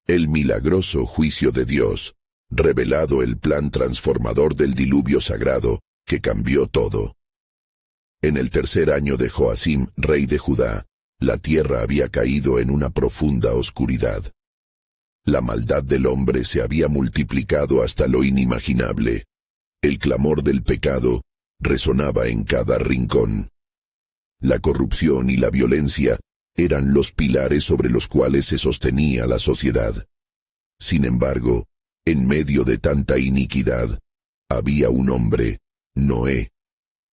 El milagroso juicio de Dios, revelado el plan transformador del diluvio sagrado, que cambió todo. En el tercer año de Joacim, rey de Judá, la tierra había caído en una profunda oscuridad. La maldad del hombre se había multiplicado hasta lo inimaginable. El clamor del pecado resonaba en cada rincón. La corrupción y la violencia eran los pilares sobre los cuales se sostenía la sociedad. Sin embargo, en medio de tanta iniquidad, había un hombre, Noé,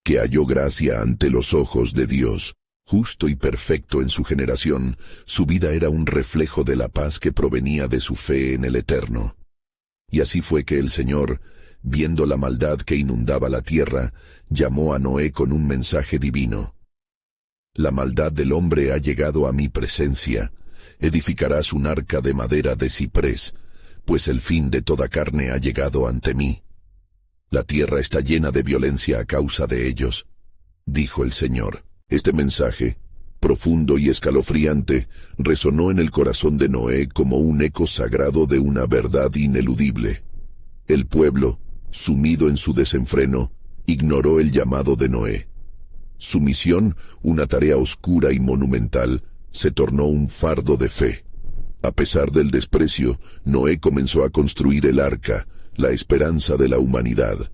que halló gracia ante los ojos de Dios. Justo y perfecto en su generación, su vida era un reflejo de la paz que provenía de su fe en el Eterno. Y así fue que el Señor, viendo la maldad que inundaba la tierra, llamó a Noé con un mensaje divino. La maldad del hombre ha llegado a mi presencia. Edificarás un arca de madera de ciprés, pues el fin de toda carne ha llegado ante mí. La tierra está llena de violencia a causa de ellos, dijo el Señor. Este mensaje, profundo y escalofriante, resonó en el corazón de Noé como un eco sagrado de una verdad ineludible. El pueblo, sumido en su desenfreno, ignoró el llamado de Noé. Su misión, una tarea oscura y monumental, se tornó un fardo de fe. A pesar del desprecio, Noé comenzó a construir el arca, la esperanza de la humanidad.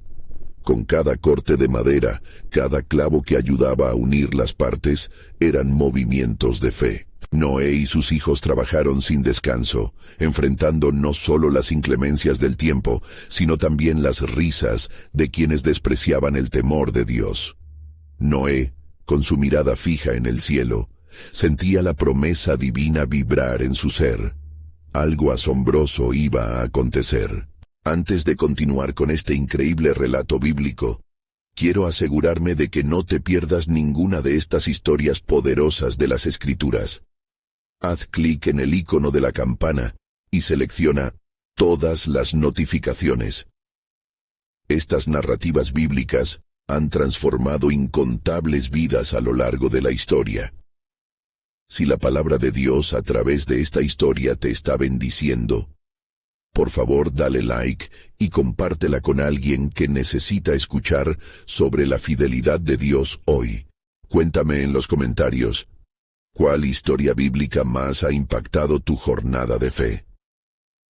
Con cada corte de madera, cada clavo que ayudaba a unir las partes, eran movimientos de fe. Noé y sus hijos trabajaron sin descanso, enfrentando no solo las inclemencias del tiempo, sino también las risas de quienes despreciaban el temor de Dios. Noé, con su mirada fija en el cielo, sentía la promesa divina vibrar en su ser. Algo asombroso iba a acontecer. Antes de continuar con este increíble relato bíblico, quiero asegurarme de que no te pierdas ninguna de estas historias poderosas de las Escrituras. Haz clic en el icono de la campana y selecciona todas las notificaciones. Estas narrativas bíblicas han transformado incontables vidas a lo largo de la historia. Si la palabra de Dios a través de esta historia te está bendiciendo, por favor dale like y compártela con alguien que necesita escuchar sobre la fidelidad de Dios hoy. Cuéntame en los comentarios, ¿cuál historia bíblica más ha impactado tu jornada de fe?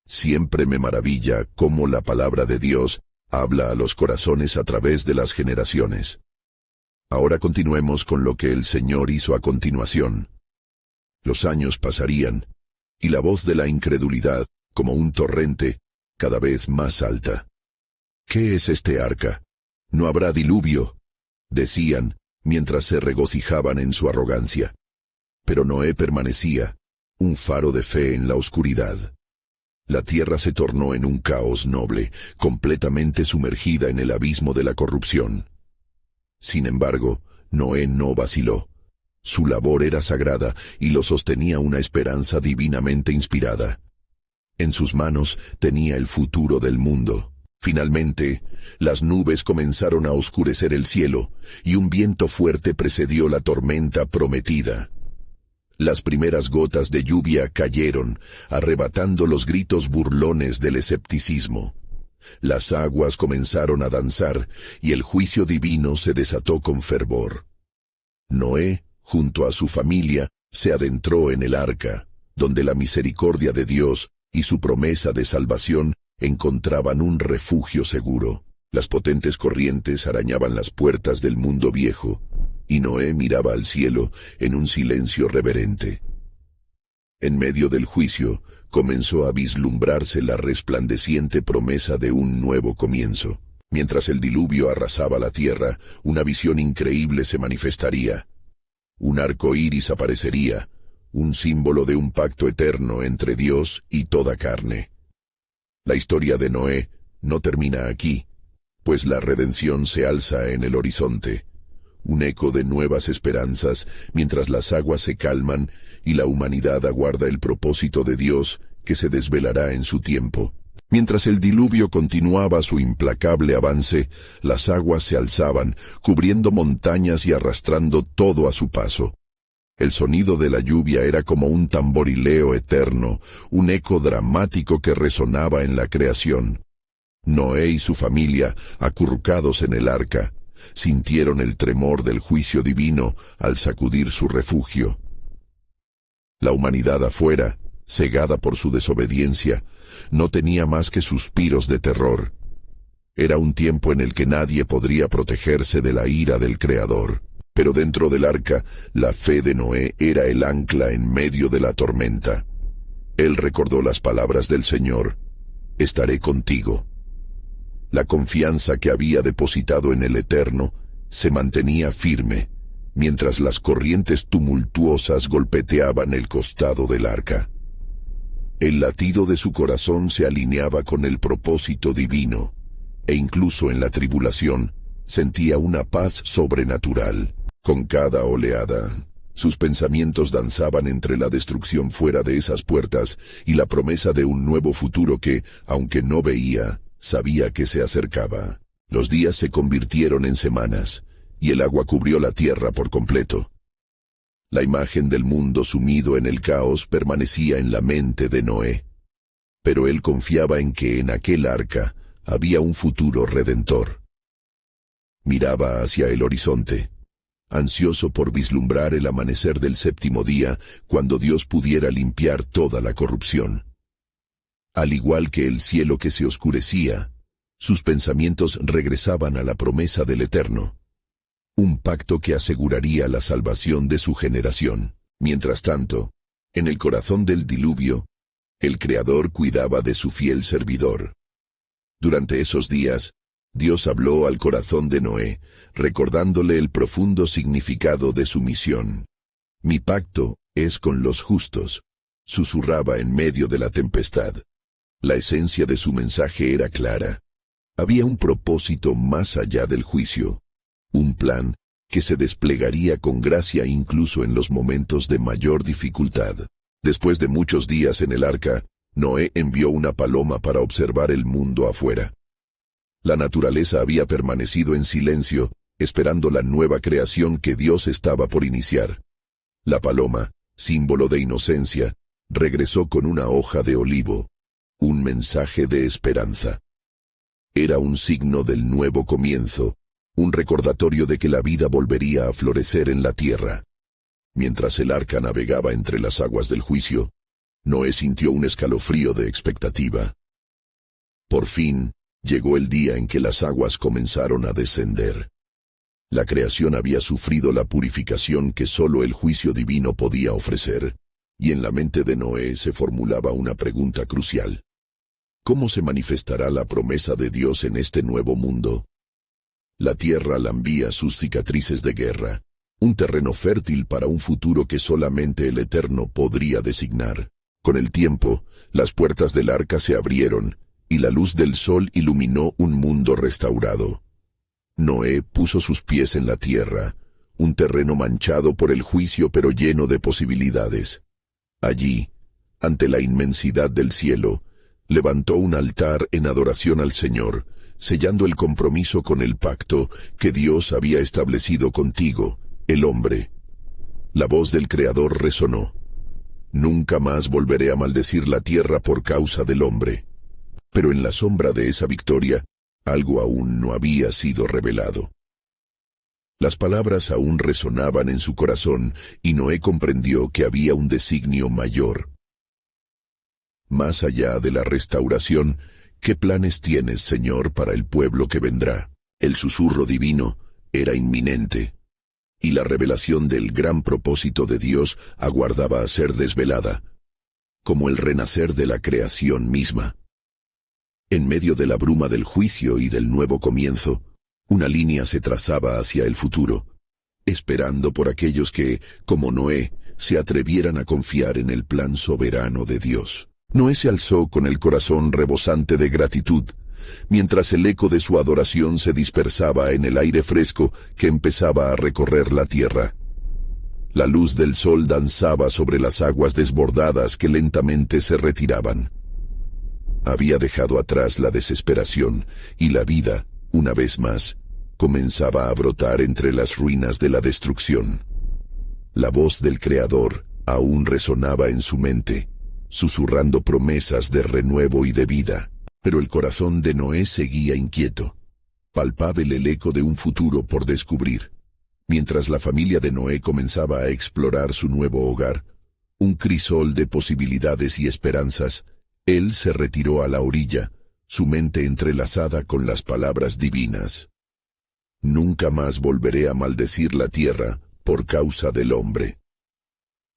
Siempre me maravilla cómo la palabra de Dios habla a los corazones a través de las generaciones. Ahora continuemos con lo que el Señor hizo a continuación. Los años pasarían, y la voz de la incredulidad, como un torrente, cada vez más alta. ¿Qué es este arca? No habrá diluvio, decían, mientras se regocijaban en su arrogancia. Pero Noé permanecía, un faro de fe en la oscuridad. La tierra se tornó en un caos noble, completamente sumergida en el abismo de la corrupción. Sin embargo, Noé no vaciló. Su labor era sagrada y lo sostenía una esperanza divinamente inspirada. En sus manos tenía el futuro del mundo. Finalmente, las nubes comenzaron a oscurecer el cielo, y un viento fuerte precedió la tormenta prometida. Las primeras gotas de lluvia cayeron, arrebatando los gritos burlones del escepticismo. Las aguas comenzaron a danzar, y el juicio divino se desató con fervor. Noé, junto a su familia, se adentró en el arca, donde la misericordia de Dios y su promesa de salvación encontraban un refugio seguro. Las potentes corrientes arañaban las puertas del mundo viejo, y Noé miraba al cielo en un silencio reverente. En medio del juicio, comenzó a vislumbrarse la resplandeciente promesa de un nuevo comienzo. Mientras el diluvio arrasaba la tierra, una visión increíble se manifestaría. Un arco iris aparecería, un símbolo de un pacto eterno entre Dios y toda carne. La historia de Noé no termina aquí, pues la redención se alza en el horizonte, un eco de nuevas esperanzas mientras las aguas se calman y la humanidad aguarda el propósito de Dios que se desvelará en su tiempo. Mientras el diluvio continuaba su implacable avance, las aguas se alzaban, cubriendo montañas y arrastrando todo a su paso. El sonido de la lluvia era como un tamborileo eterno, un eco dramático que resonaba en la creación. Noé y su familia, acurrucados en el arca, sintieron el tremor del juicio divino al sacudir su refugio. La humanidad afuera, cegada por su desobediencia, no tenía más que suspiros de terror. Era un tiempo en el que nadie podría protegerse de la ira del Creador. Pero dentro del arca, la fe de Noé era el ancla en medio de la tormenta. Él recordó las palabras del Señor: «Estaré contigo». La confianza que había depositado en el Eterno se mantenía firme, mientras las corrientes tumultuosas golpeteaban el costado del arca. El latido de su corazón se alineaba con el propósito divino, e incluso en la tribulación sentía una paz sobrenatural. Con cada oleada, sus pensamientos danzaban entre la destrucción fuera de esas puertas y la promesa de un nuevo futuro que, aunque no veía, sabía que se acercaba. Los días se convirtieron en semanas, y el agua cubrió la tierra por completo. La imagen del mundo sumido en el caos permanecía en la mente de Noé. Pero él confiaba en que en aquel arca había un futuro redentor. Miraba hacia el horizonte, ansioso por vislumbrar el amanecer del séptimo día, cuando Dios pudiera limpiar toda la corrupción. Al igual que el cielo que se oscurecía, sus pensamientos regresaban a la promesa del Eterno, un pacto que aseguraría la salvación de su generación. Mientras tanto, en el corazón del diluvio, el Creador cuidaba de su fiel servidor. Durante esos días, Dios habló al corazón de Noé, recordándole el profundo significado de su misión. «Mi pacto es con los justos», susurraba en medio de la tempestad. La esencia de su mensaje era clara. Había un propósito más allá del juicio, un plan que se desplegaría con gracia incluso en los momentos de mayor dificultad. Después de muchos días en el arca, Noé envió una paloma para observar el mundo afuera. La naturaleza había permanecido en silencio, esperando la nueva creación que Dios estaba por iniciar. La paloma, símbolo de inocencia, regresó con una hoja de olivo, un mensaje de esperanza. Era un signo del nuevo comienzo, un recordatorio de que la vida volvería a florecer en la tierra. Mientras el arca navegaba entre las aguas del juicio, Noé sintió un escalofrío de expectativa. Por fin, llegó el día en que las aguas comenzaron a descender. La creación había sufrido la purificación que solo el juicio divino podía ofrecer, y en la mente de Noé se formulaba una pregunta crucial: ¿cómo se manifestará la promesa de Dios en este nuevo mundo? La tierra lambía sus cicatrices de guerra, un terreno fértil para un futuro que solamente el Eterno podría designar. Con el tiempo, las puertas del arca se abrieron, y la luz del sol iluminó un mundo restaurado. Noé puso sus pies en la tierra, un terreno manchado por el juicio pero lleno de posibilidades. Allí, ante la inmensidad del cielo, levantó un altar en adoración al Señor, sellando el compromiso con el pacto que Dios había establecido contigo, el hombre. La voz del Creador resonó: «Nunca más volveré a maldecir la tierra por causa del hombre». Pero en la sombra de esa victoria, algo aún no había sido revelado. Las palabras aún resonaban en su corazón, y Noé comprendió que había un designio mayor. Más allá de la restauración, ¿qué planes tienes, Señor, para el pueblo que vendrá? El susurro divino era inminente, y la revelación del gran propósito de Dios aguardaba a ser desvelada, como el renacer de la creación misma. En medio de la bruma del juicio y del nuevo comienzo, una línea se trazaba hacia el futuro, esperando por aquellos que, como Noé, se atrevieran a confiar en el plan soberano de Dios. Noé se alzó con el corazón rebosante de gratitud, mientras el eco de su adoración se dispersaba en el aire fresco que empezaba a recorrer la tierra. La luz del sol danzaba sobre las aguas desbordadas que lentamente se retiraban. Había dejado atrás la desesperación, y la vida, una vez más, comenzaba a brotar entre las ruinas de la destrucción. La voz del Creador aún resonaba en su mente, susurrando promesas de renuevo y de vida. Pero el corazón de Noé seguía inquieto, palpable el eco de un futuro por descubrir. Mientras la familia de Noé comenzaba a explorar su nuevo hogar, un crisol de posibilidades y esperanzas, él se retiró a la orilla, su mente entrelazada con las palabras divinas. Nunca más volveré a maldecir la tierra por causa del hombre.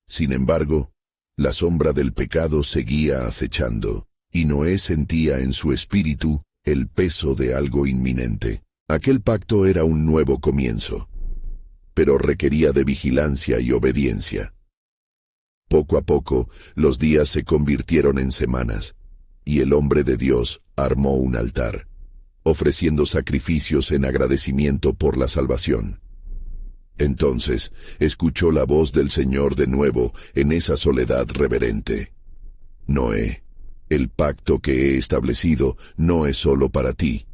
Sin embargo, la sombra del pecado seguía acechando, y Noé sentía en su espíritu el peso de algo inminente. Aquel pacto era un nuevo comienzo, pero requería de vigilancia y obediencia. Poco a poco, los días se convirtieron en semanas, y el hombre de Dios armó un altar, ofreciendo sacrificios en agradecimiento por la salvación. Entonces, escuchó la voz del Señor de nuevo en esa soledad reverente. Noé, el pacto que he establecido no es solo para ti,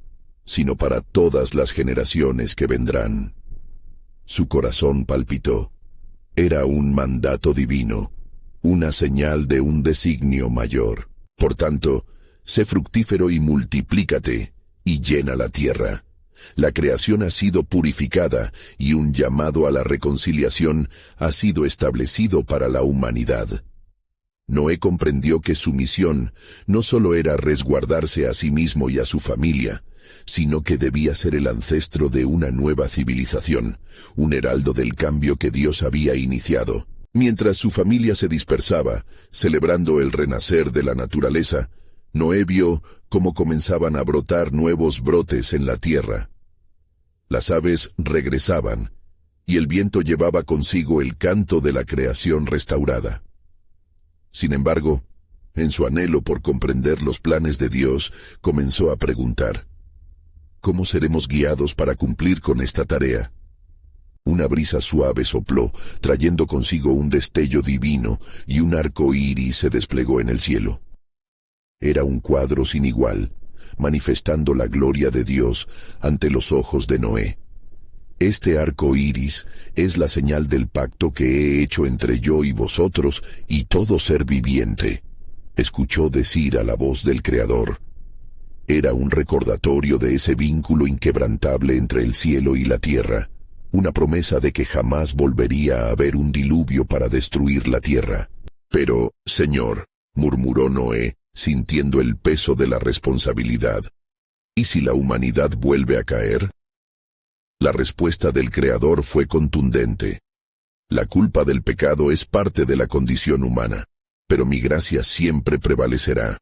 sino para todas las generaciones que vendrán. Su corazón palpitó. Era un mandato divino, una señal de un designio mayor. Por tanto, sé fructífero y multiplícate, y llena la tierra. La creación ha sido purificada, y un llamado a la reconciliación ha sido establecido para la humanidad. Noé comprendió que su misión no solo era resguardarse a sí mismo y a su familia, sino que debía ser el ancestro de una nueva civilización, un heraldo del cambio que Dios había iniciado. Mientras su familia se dispersaba, celebrando el renacer de la naturaleza, Noé vio cómo comenzaban a brotar nuevos brotes en la tierra. Las aves regresaban, y el viento llevaba consigo el canto de la creación restaurada. Sin embargo, en su anhelo por comprender los planes de Dios, comenzó a preguntar: ¿cómo seremos guiados para cumplir con esta tarea? Una brisa suave sopló, trayendo consigo un destello divino, y un arco iris se desplegó en el cielo. Era un cuadro sin igual, manifestando la gloria de Dios ante los ojos de Noé. Este arco iris es la señal del pacto que he hecho entre yo y vosotros y todo ser viviente, escuchó decir a la voz del Creador. Era un recordatorio de ese vínculo inquebrantable entre el cielo y la tierra, una promesa de que jamás volvería a haber un diluvio para destruir la tierra. Pero, Señor, murmuró Noé, sintiendo el peso de la responsabilidad, ¿y si la humanidad vuelve a caer? La respuesta del Creador fue contundente. La culpa del pecado es parte de la condición humana, pero mi gracia siempre prevalecerá.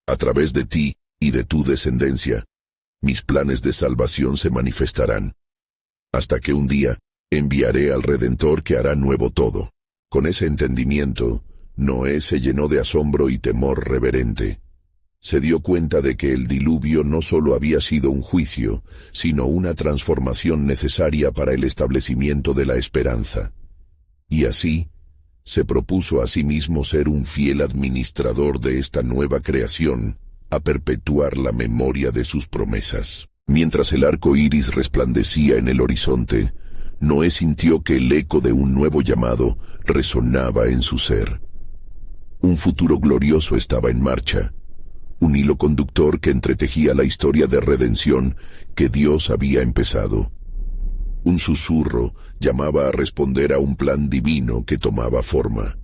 A través de ti y de tu descendencia, mis planes de salvación se manifestarán, hasta que un día enviaré al Redentor que hará nuevo todo. Con ese entendimiento, Noé se llenó de asombro y temor reverente. Se dio cuenta de que el diluvio no solo había sido un juicio, sino una transformación necesaria para el establecimiento de la esperanza. Y así, se propuso a sí mismo ser un fiel administrador de esta nueva creación, a perpetuar la memoria de sus promesas. Mientras el arco iris resplandecía en el horizonte, Noé sintió que el eco de un nuevo llamado resonaba en su ser. Un futuro glorioso estaba en marcha, un hilo conductor que entretejía la historia de redención que Dios había empezado. Un susurro llamaba a responder a un plan divino que tomaba forma.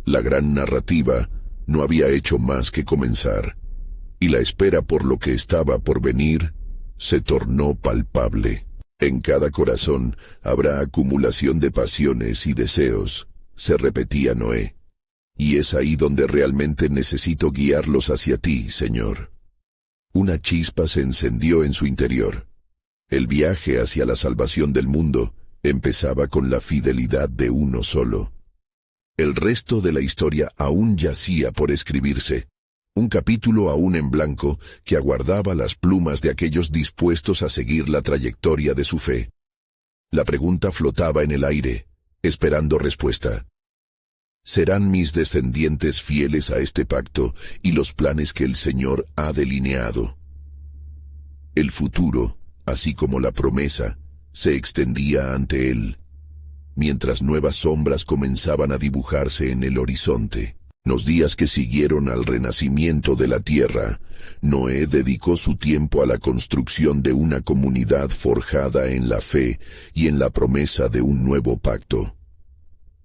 La gran narrativa no había hecho más que comenzar, y la espera por lo que estaba por venir se tornó palpable. En cada corazón habrá acumulación de pasiones y deseos, se repetía Noé. Y es ahí donde realmente necesito guiarlos hacia ti, Señor. Una chispa se encendió en su interior. El viaje hacia la salvación del mundo empezaba con la fidelidad de uno solo. El resto de la historia aún yacía por escribirse, un capítulo aún en blanco que aguardaba las plumas de aquellos dispuestos a seguir la trayectoria de su fe. La pregunta flotaba en el aire, esperando respuesta. ¿Serán mis descendientes fieles a este pacto y los planes que el Señor ha delineado? El futuro, así como la promesa, se extendía ante él. mientras nuevas sombras comenzaban a dibujarse en el horizonte. En los días que siguieron al renacimiento de la tierra, Noé dedicó su tiempo a la construcción de una comunidad forjada en la fe y en la promesa de un nuevo pacto.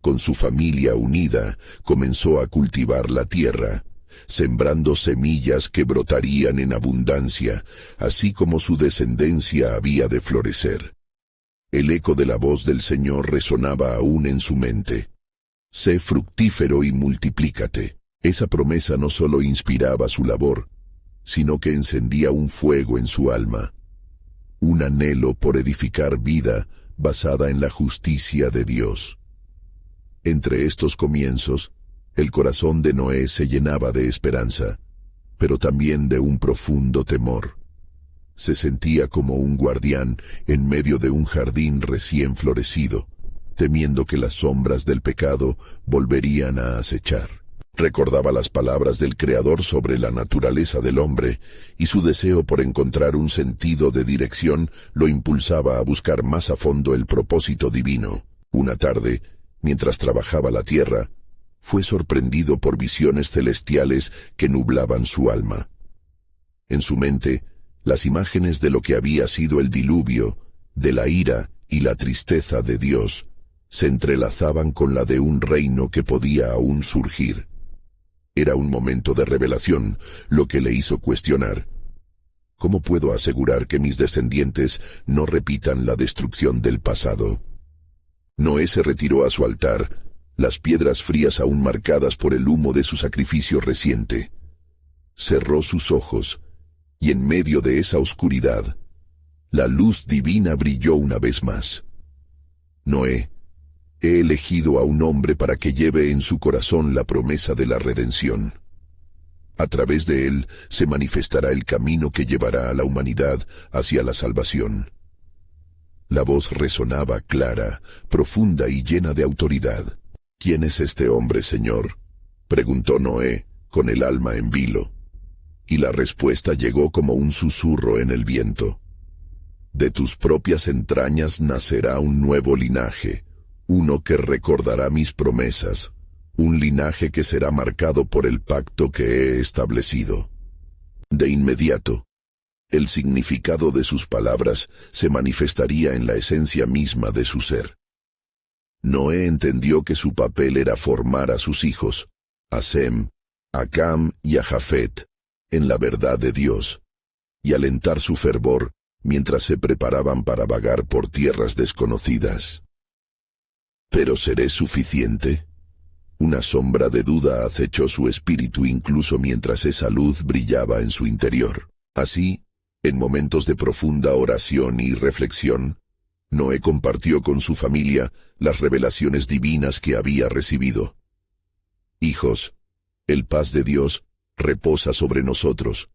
Con su familia unida, comenzó a cultivar la tierra, sembrando semillas que brotarían en abundancia, así como su descendencia había de florecer. El eco de la voz del Señor resonaba aún en su mente. Sé fructífero y multiplícate. Esa promesa no solo inspiraba su labor, sino que encendía un fuego en su alma, un anhelo por edificar vida basada en la justicia de Dios. Entre estos comienzos, el corazón de Noé se llenaba de esperanza, pero también de un profundo temor. Se sentía como un guardián en medio de un jardín recién florecido, temiendo que las sombras del pecado volverían a acechar. Recordaba las palabras del Creador sobre la naturaleza del hombre, y su deseo por encontrar un sentido de dirección lo impulsaba a buscar más a fondo el propósito divino. Una tarde, mientras trabajaba la tierra, fue sorprendido por visiones celestiales que nublaban su alma. En su mente, las imágenes de lo que había sido el diluvio, de la ira y la tristeza de Dios, se entrelazaban con la de un reino que podía aún surgir. Era un momento de revelación, lo que le hizo cuestionar: ¿cómo puedo asegurar que mis descendientes no repitan la destrucción del pasado? Noé se retiró a su altar, las piedras frías aún marcadas por el humo de su sacrificio reciente. Cerró sus ojos, y en medio de esa oscuridad, la luz divina brilló una vez más. Noé, he elegido a un hombre para que lleve en su corazón la promesa de la redención. A través de él se manifestará el camino que llevará a la humanidad hacia la salvación. La voz resonaba clara, profunda y llena de autoridad. ¿Quién es este hombre, Señor?, preguntó Noé, con el alma en vilo. Y la respuesta llegó como un susurro en el viento. De tus propias entrañas nacerá un nuevo linaje, uno que recordará mis promesas, un linaje que será marcado por el pacto que he establecido. De inmediato, el significado de sus palabras se manifestaría en la esencia misma de su ser. Noé entendió que su papel era formar a sus hijos, a Sem, a Cam y a Jafet, en la verdad de Dios, y alentar su fervor mientras se preparaban para vagar por tierras desconocidas. ¿Pero seré suficiente? Una sombra de duda acechó su espíritu incluso mientras esa luz brillaba en su interior. Así, en momentos de profunda oración y reflexión, Noé compartió con su familia las revelaciones divinas que había recibido. Hijos, el paz de Dios reposa sobre nosotros,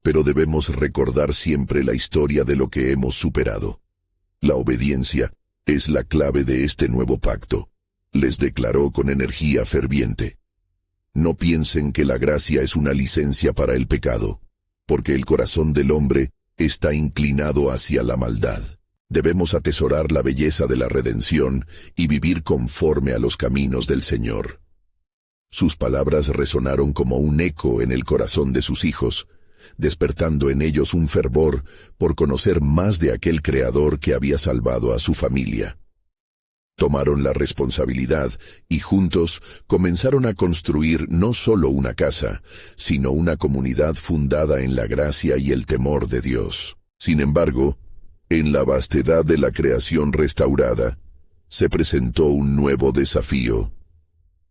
pero debemos recordar siempre la historia de lo que hemos superado. La obediencia es la clave de este nuevo pacto, les declaró con energía ferviente. No piensen que la gracia es una licencia para el pecado, porque el corazón del hombre está inclinado hacia la maldad. Debemos atesorar la belleza de la redención y vivir conforme a los caminos del Señor. Sus palabras resonaron como un eco en el corazón de sus hijos, despertando en ellos un fervor por conocer más de aquel Creador que había salvado a su familia. Tomaron la responsabilidad y juntos comenzaron a construir no solo una casa, sino una comunidad fundada en la gracia y el temor de Dios. Sin embargo, en la vastedad de la creación restaurada, se presentó un nuevo desafío.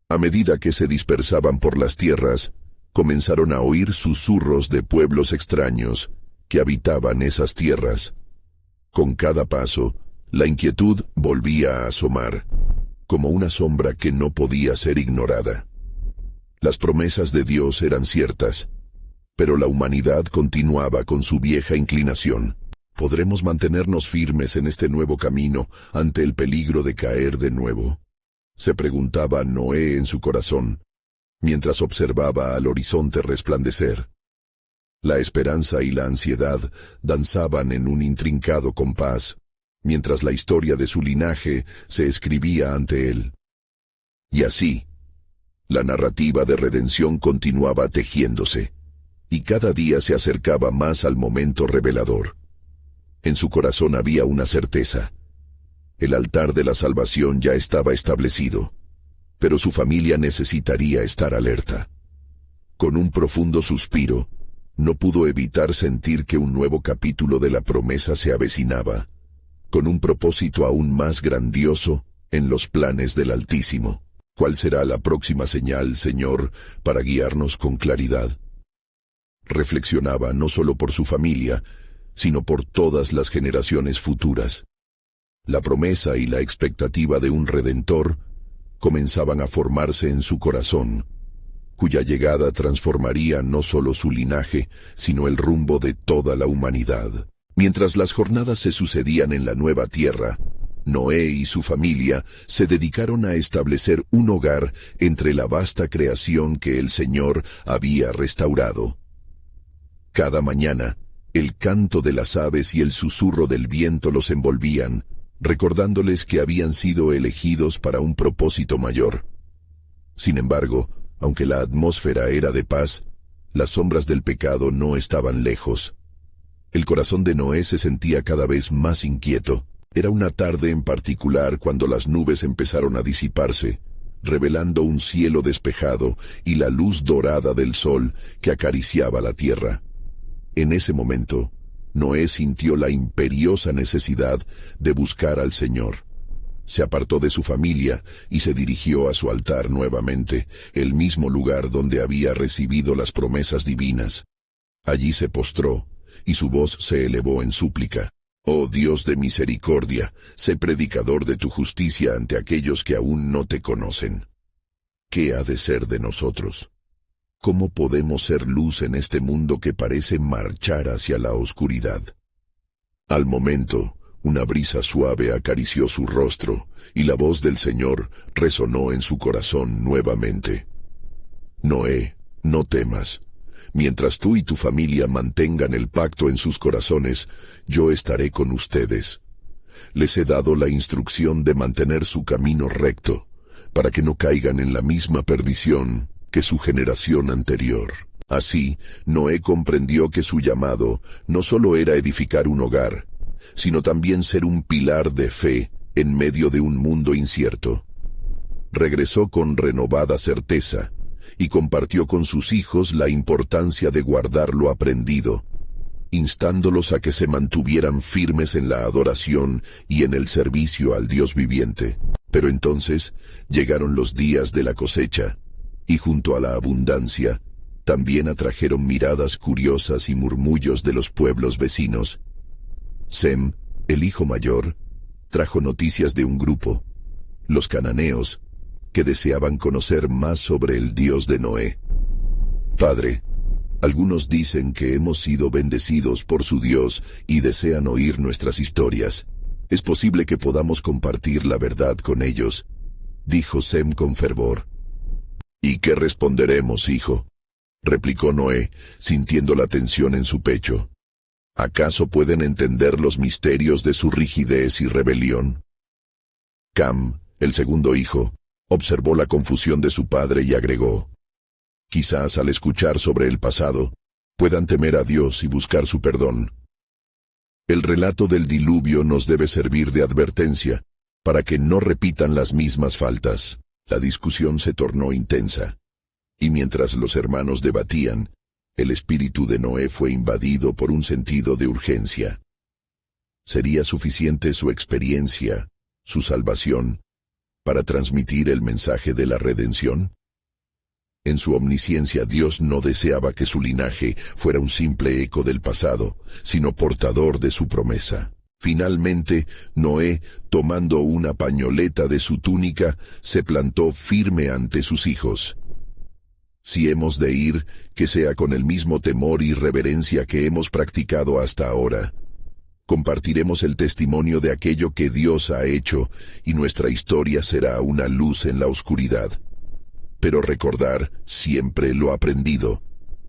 A medida que se dispersaban por las tierras, comenzaron a oír susurros de pueblos extraños que habitaban esas tierras. Con cada paso, la inquietud volvía a asomar, como una sombra que no podía ser ignorada. Las promesas de Dios eran ciertas, pero la humanidad continuaba con su vieja inclinación. ¿Podremos mantenernos firmes en este nuevo camino ante el peligro de caer de nuevo?, se preguntaba Noé en su corazón, mientras observaba al horizonte resplandecer. La esperanza y la ansiedad danzaban en un intrincado compás, mientras la historia de su linaje se escribía ante él. Y así, la narrativa de redención continuaba tejiéndose, y cada día se acercaba más al momento revelador. En su corazón había una certeza. El altar de la salvación ya estaba establecido, pero su familia necesitaría estar alerta. Con un profundo suspiro, no pudo evitar sentir que un nuevo capítulo de la promesa se avecinaba, con un propósito aún más grandioso en los planes del Altísimo. ¿Cuál será la próxima señal, Señor, para guiarnos con claridad? Reflexionaba no solo por su familia, sino por todas las generaciones futuras. La promesa y la expectativa de un Redentor comenzaban a formarse en su corazón, cuya llegada transformaría no solo su linaje, sino el rumbo de toda la humanidad. Mientras las jornadas se sucedían en la nueva tierra, Noé y su familia se dedicaron a establecer un hogar entre la vasta creación que el Señor había restaurado. Cada mañana, el canto de las aves y el susurro del viento los envolvían, recordándoles que habían sido elegidos para un propósito mayor. Sin embargo, aunque la atmósfera era de paz, las sombras del pecado no estaban lejos. El corazón de Noé se sentía cada vez más inquieto. Era una tarde en particular cuando las nubes empezaron a disiparse, revelando un cielo despejado y la luz dorada del sol que acariciaba la tierra. En ese momento, Noé sintió la imperiosa necesidad de buscar al Señor. Se apartó de su familia y se dirigió a su altar nuevamente, el mismo lugar donde había recibido las promesas divinas. Allí se postró, y su voz se elevó en súplica. Oh Dios de misericordia, sé predicador de tu justicia ante aquellos que aún no te conocen. ¿Qué ha de ser de nosotros? ¿Cómo podemos ser luz en este mundo que parece marchar hacia la oscuridad? Al momento, una brisa suave acarició su rostro, y la voz del Señor resonó en su corazón nuevamente. Noé, no temas. Mientras tú y tu familia mantengan el pacto en sus corazones, yo estaré con ustedes. Les he dado la instrucción de mantener su camino recto, para que no caigan en la misma perdición que su generación anterior. Así, Noé comprendió que su llamado no solo era edificar un hogar, sino también ser un pilar de fe en medio de un mundo incierto. Regresó con renovada certeza y compartió con sus hijos la importancia de guardar lo aprendido, instándolos a que se mantuvieran firmes en la adoración y en el servicio al Dios viviente. Pero entonces llegaron los días de la cosecha, y junto a la abundancia, también atrajeron miradas curiosas y murmullos de los pueblos vecinos. Sem, el hijo mayor, trajo noticias de un grupo, los cananeos, que deseaban conocer más sobre el Dios de Noé. Padre, algunos dicen que hemos sido bendecidos por su Dios y desean oír nuestras historias. Es posible que podamos compartir la verdad con ellos, dijo Sem con fervor. ¿Y qué responderemos, hijo?, replicó Noé, sintiendo la tensión en su pecho. ¿Acaso pueden entender los misterios de su rigidez y rebelión? Cam, el segundo hijo, observó la confusión de su padre y agregó: quizás al escuchar sobre el pasado, puedan temer a Dios y buscar su perdón. El relato del diluvio nos debe servir de advertencia, para que no repitan las mismas faltas. La discusión se tornó intensa, y mientras los hermanos debatían, el espíritu de Noé fue invadido por un sentido de urgencia. ¿Sería suficiente su experiencia, su salvación, para transmitir el mensaje de la redención? En su omnisciencia, Dios no deseaba que su linaje fuera un simple eco del pasado, sino portador de su promesa. Finalmente, Noé, tomando una pañoleta de su túnica, se plantó firme ante sus hijos. Si hemos de ir, que sea con el mismo temor y reverencia que hemos practicado hasta ahora. Compartiremos el testimonio de aquello que Dios ha hecho, y nuestra historia será una luz en la oscuridad. Pero recordar siempre lo aprendido.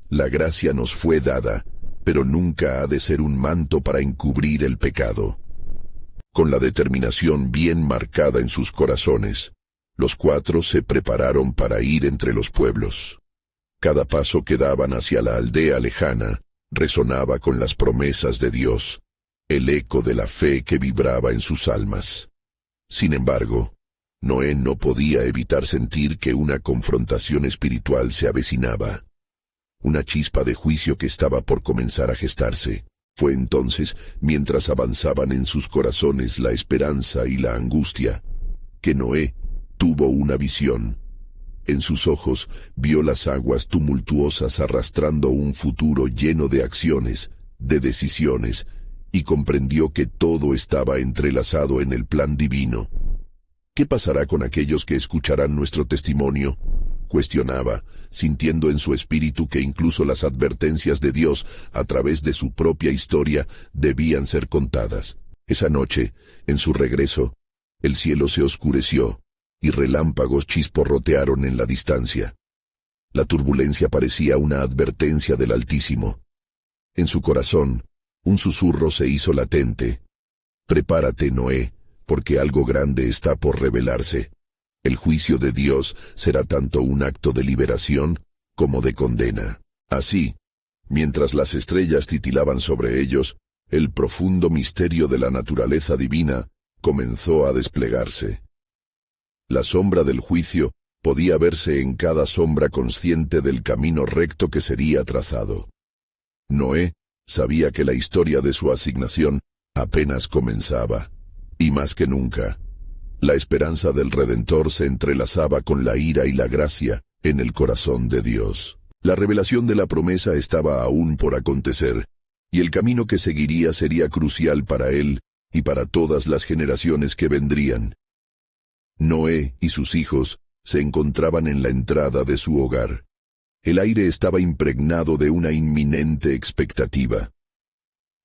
La gracia nos fue dada, pero nunca ha de ser un manto para encubrir el pecado. Con la determinación bien marcada en sus corazones, los 4 se prepararon para ir entre los pueblos. Cada paso que daban hacia la aldea lejana resonaba con las promesas de Dios, el eco de la fe que vibraba en sus almas. Sin embargo, Noé no podía evitar sentir que una confrontación espiritual se avecinaba. Una chispa de juicio que estaba por comenzar a gestarse. Fue entonces, mientras avanzaban en sus corazones la esperanza y la angustia, que Noé tuvo una visión. En sus ojos vio las aguas tumultuosas arrastrando un futuro lleno de acciones, de decisiones, y comprendió que todo estaba entrelazado en el plan divino. ¿Qué pasará con aquellos que escucharán nuestro testimonio?, cuestionaba, sintiendo en su espíritu que incluso las advertencias de Dios a través de su propia historia debían ser contadas. Esa noche, en su regreso, el cielo se oscureció y relámpagos chisporrotearon en la distancia. La turbulencia parecía una advertencia del Altísimo. En su corazón, un susurro se hizo latente. «Prepárate, Noé, porque algo grande está por revelarse. El juicio de Dios será tanto un acto de liberación como de condena». Así, mientras las estrellas titilaban sobre ellos, el profundo misterio de la naturaleza divina comenzó a desplegarse. La sombra del juicio podía verse en cada sombra consciente del camino recto que sería trazado. Noé sabía que la historia de su asignación apenas comenzaba, y más que nunca, la esperanza del Redentor se entrelazaba con la ira y la gracia en el corazón de Dios. La revelación de la promesa estaba aún por acontecer, y el camino que seguiría sería crucial para él y para todas las generaciones que vendrían. Noé y sus hijos se encontraban en la entrada de su hogar. El aire estaba impregnado de una inminente expectativa.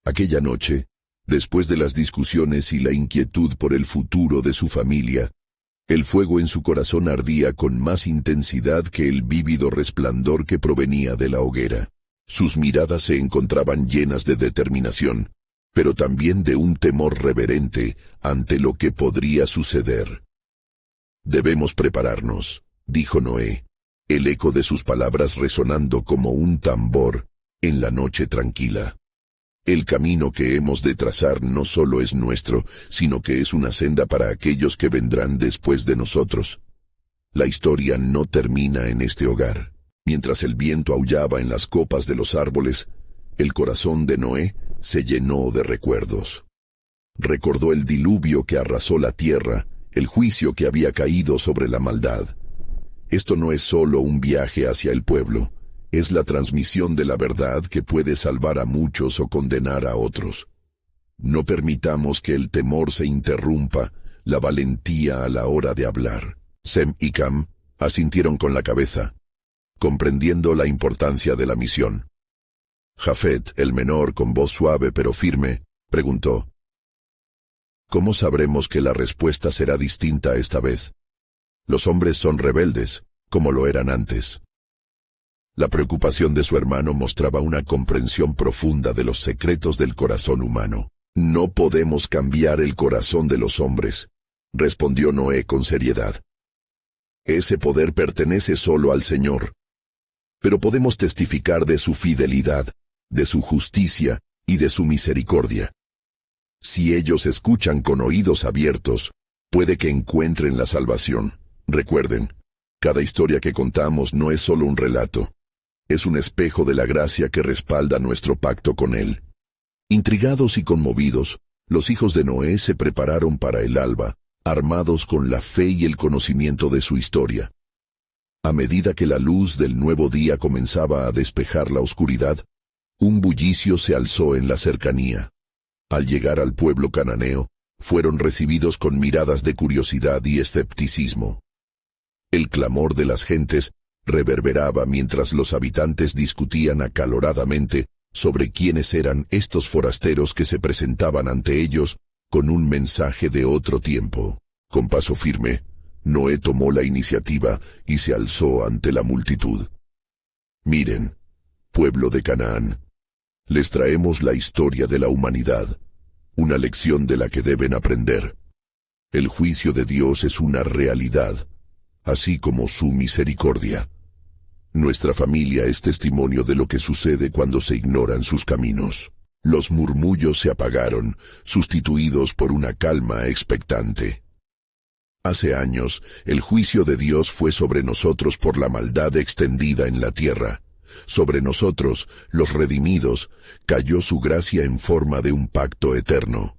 Aquella noche, después de las discusiones y la inquietud por el futuro de su familia, el fuego en su corazón ardía con más intensidad que el vívido resplandor que provenía de la hoguera. Sus miradas se encontraban llenas de determinación, pero también de un temor reverente ante lo que podría suceder. «Debemos prepararnos», dijo Noé, el eco de sus palabras resonando como un tambor en la noche tranquila. «El camino que hemos de trazar no solo es nuestro, sino que es una senda para aquellos que vendrán después de nosotros. La historia no termina en este hogar». Mientras el viento aullaba en las copas de los árboles, el corazón de Noé se llenó de recuerdos. Recordó el diluvio que arrasó la tierra, el juicio que había caído sobre la maldad. Esto no es solo un viaje hacia el pueblo, es la transmisión de la verdad que puede salvar a muchos o condenar a otros. No permitamos que el temor se interrumpa la valentía a la hora de hablar. Sem y Cam asintieron con la cabeza, comprendiendo la importancia de la misión. Jafet, el menor, con voz suave pero firme, preguntó: «¿Cómo sabremos que la respuesta será distinta esta vez? Los hombres son rebeldes, como lo eran antes». La preocupación de su hermano mostraba una comprensión profunda de los secretos del corazón humano. «No podemos cambiar el corazón de los hombres», respondió Noé con seriedad. «Ese poder pertenece solo al Señor. Pero podemos testificar de su fidelidad, de su justicia y de su misericordia. Si ellos escuchan con oídos abiertos, puede que encuentren la salvación. Recuerden, cada historia que contamos no es solo un relato, es un espejo de la gracia que respalda nuestro pacto con Él». Intrigados y conmovidos, los hijos de Noé se prepararon para el alba, armados con la fe y el conocimiento de su historia. A medida que la luz del nuevo día comenzaba a despejar la oscuridad, un bullicio se alzó en la cercanía. Al llegar al pueblo cananeo, fueron recibidos con miradas de curiosidad y escepticismo. El clamor de las gentes reverberaba mientras los habitantes discutían acaloradamente sobre quiénes eran estos forasteros que se presentaban ante ellos con un mensaje de otro tiempo. Con paso firme, Noé tomó la iniciativa y se alzó ante la multitud. «Miren, pueblo de Canaán, les traemos la historia de la humanidad, una lección de la que deben aprender. El juicio de Dios es una realidad, así como su misericordia. Nuestra familia es testimonio de lo que sucede cuando se ignoran sus caminos. Los murmullos se apagaron, sustituidos por una calma expectante. Hace años, el juicio de Dios fue sobre nosotros por la maldad extendida en la tierra. Sobre nosotros, los redimidos, cayó su gracia en forma de un pacto eterno.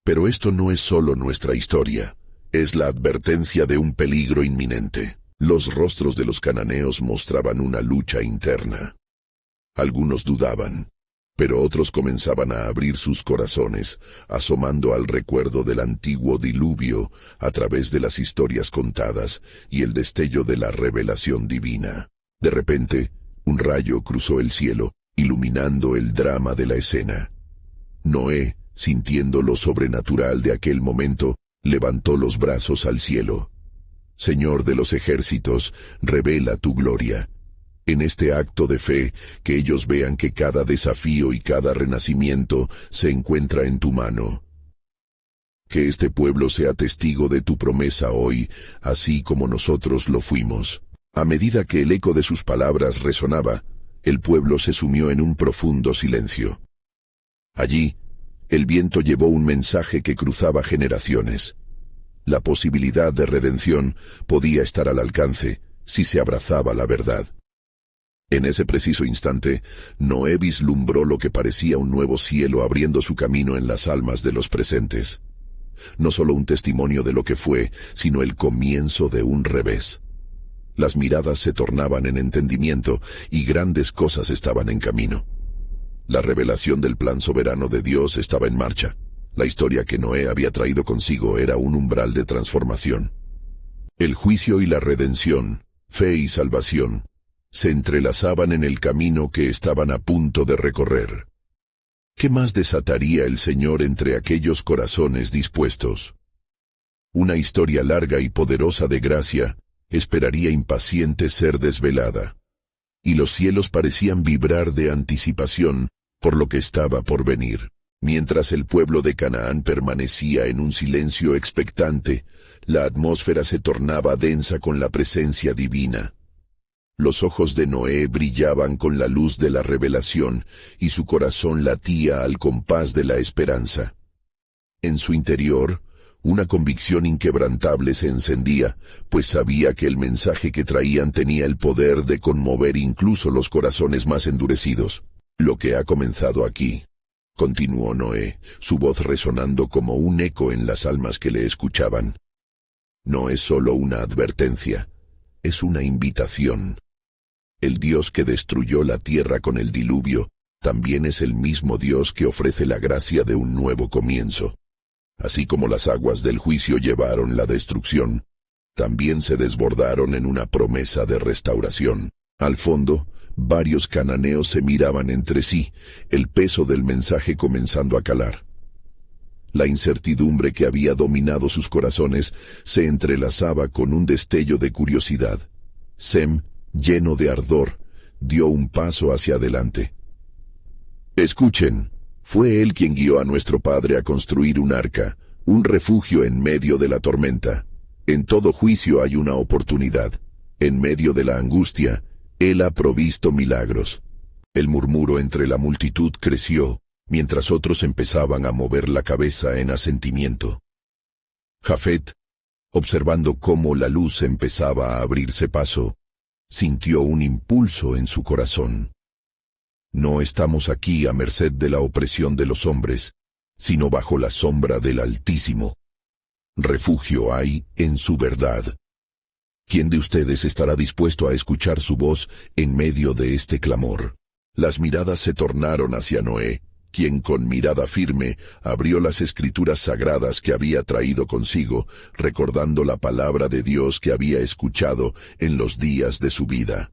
Pero esto no es solo nuestra historia, es la advertencia de un peligro inminente. Los rostros de los cananeos mostraban una lucha interna. Algunos dudaban, pero otros comenzaban a abrir sus corazones, asomando al recuerdo del antiguo diluvio a través de las historias contadas y el destello de la revelación divina. De repente, un rayo cruzó el cielo, iluminando el drama de la escena. Noé, sintiendo lo sobrenatural de aquel momento, levantó los brazos al cielo. Señor de los ejércitos, revela tu gloria. En este acto de fe, que ellos vean que cada desafío y cada renacimiento se encuentra en tu mano. Que este pueblo sea testigo de tu promesa hoy, así como nosotros lo fuimos. A medida que el eco de sus palabras resonaba, el pueblo se sumió en un profundo silencio. Allí, el viento llevó un mensaje que cruzaba generaciones. La posibilidad de redención podía estar al alcance si se abrazaba la verdad. En ese preciso instante, Noé vislumbró lo que parecía un nuevo cielo abriendo su camino en las almas de los presentes. No solo un testimonio de lo que fue, sino el comienzo de un revés. Las miradas se tornaban en entendimiento y grandes cosas estaban en camino. La revelación del plan soberano de Dios estaba en marcha. La historia que Noé había traído consigo era un umbral de transformación. El juicio y la redención, fe y salvación, se entrelazaban en el camino que estaban a punto de recorrer. ¿Qué más desataría el Señor entre aquellos corazones dispuestos? Una historia larga y poderosa de gracia esperaría impaciente ser desvelada, y los cielos parecían vibrar de anticipación por lo que estaba por venir. Mientras el pueblo de Canaán permanecía en un silencio expectante, la atmósfera se tornaba densa con la presencia divina. Los ojos de Noé brillaban con la luz de la revelación y su corazón latía al compás de la esperanza. En su interior, una convicción inquebrantable se encendía, pues sabía que el mensaje que traían tenía el poder de conmover incluso los corazones más endurecidos. Lo que ha comenzado aquí, continuó Noé, su voz resonando como un eco en las almas que le escuchaban. No es solo una advertencia, es una invitación. El Dios que destruyó la tierra con el diluvio, también es el mismo Dios que ofrece la gracia de un nuevo comienzo. Así como las aguas del juicio llevaron la destrucción, también se desbordaron en una promesa de restauración. Al fondo, varios cananeos se miraban entre sí, el peso del mensaje comenzando a calar. La incertidumbre que había dominado sus corazones se entrelazaba con un destello de curiosidad. Sem, lleno de ardor, dio un paso hacia adelante. Escuchen, fue él quien guió a nuestro padre a construir un arca, un refugio en medio de la tormenta. En todo juicio hay una oportunidad. En medio de la angustia, él ha provisto milagros. El murmuro entre la multitud creció, mientras otros empezaban a mover la cabeza en asentimiento. Jafet, observando cómo la luz empezaba a abrirse paso, sintió un impulso en su corazón. No estamos aquí a merced de la opresión de los hombres, sino bajo la sombra del Altísimo. Refugio hay en su verdad. ¿Quién de ustedes estará dispuesto a escuchar su voz en medio de este clamor? Las miradas se tornaron hacia Noé, quien con mirada firme abrió las escrituras sagradas que había traído consigo, recordando la palabra de Dios que había escuchado en los días de su vida.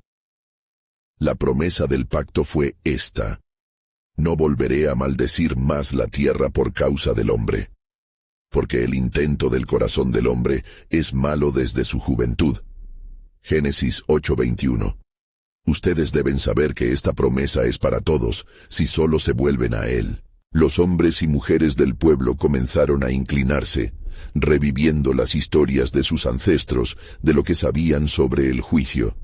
La promesa del pacto fue esta: no volveré a maldecir más la tierra por causa del hombre, porque el intento del corazón del hombre es malo desde su juventud. Génesis 8:21. Ustedes deben saber que esta promesa es para todos, si solo se vuelven a Él. Los hombres y mujeres del pueblo comenzaron a inclinarse, reviviendo las historias de sus ancestros, de lo que sabían sobre el juicio.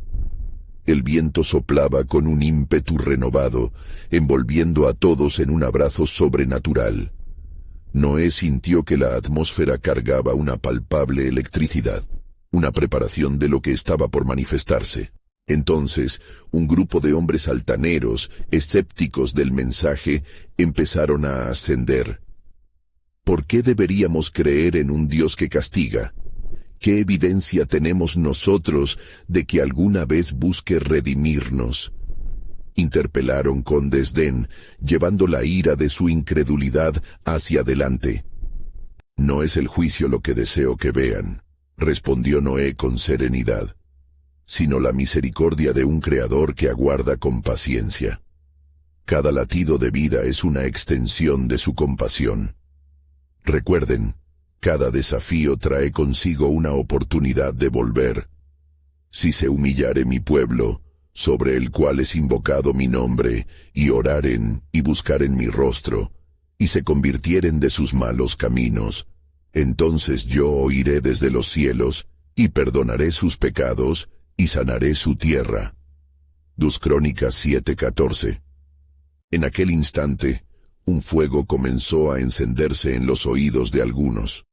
El viento soplaba con un ímpetu renovado, envolviendo a todos en un abrazo sobrenatural. Noé sintió que la atmósfera cargaba una palpable electricidad, una preparación de lo que estaba por manifestarse. Entonces, un grupo de hombres altaneros, escépticos del mensaje, empezaron a ascender. ¿Por qué deberíamos creer en un Dios que castiga? ¿Qué evidencia tenemos nosotros de que alguna vez busque redimirnos? Interpelaron con desdén, llevando la ira de su incredulidad hacia adelante. No es el juicio lo que deseo que vean, respondió Noé con serenidad, sino la misericordia de un Creador que aguarda con paciencia. Cada latido de vida es una extensión de su compasión. Recuerden, cada desafío trae consigo una oportunidad de volver. Si se humillare mi pueblo, sobre el cual es invocado mi nombre, y oraren y buscaren mi rostro, y se convirtieren de sus malos caminos, entonces yo oiré desde los cielos, y perdonaré sus pecados, y sanaré su tierra. 2 Crónicas 7:14. En aquel instante, un fuego comenzó a encenderse en los oídos de algunos.